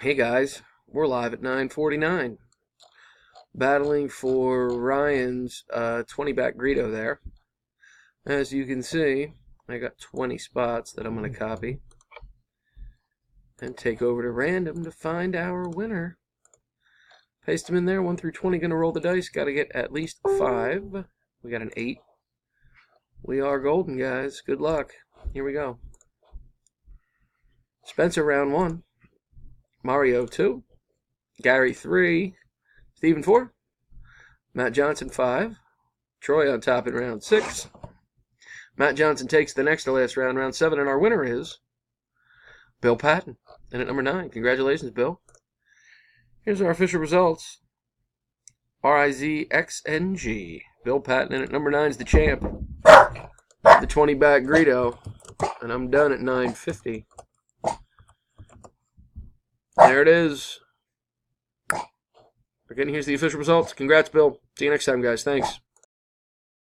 Hey guys, we're live at 9:49, battling for Ryan's 20-back Greedo there. As you can see, I got 20 spots that I'm going to copy and take over to random to find our winner. Paste them in there, 1 through 20, going to roll the dice. Got to get at least 5. We got an 8. We are golden, guys. Good luck. Here we go. Spencer, round 1. Mario, 2. Gary, 3. Steven, 4. Matt Johnson, 5. Troy on top in round 6. Matt Johnson takes the next to last round, round 7, and our winner is Bill Patton. And at number 9, congratulations, Bill. Here's our official results. RIZXNG. Bill Patton, and at number 9 is the champ. The 20-back Greedo. And I'm done at 9:50. There it is. Again, here's the official results. Congrats, Bill. See you next time, guys. Thanks.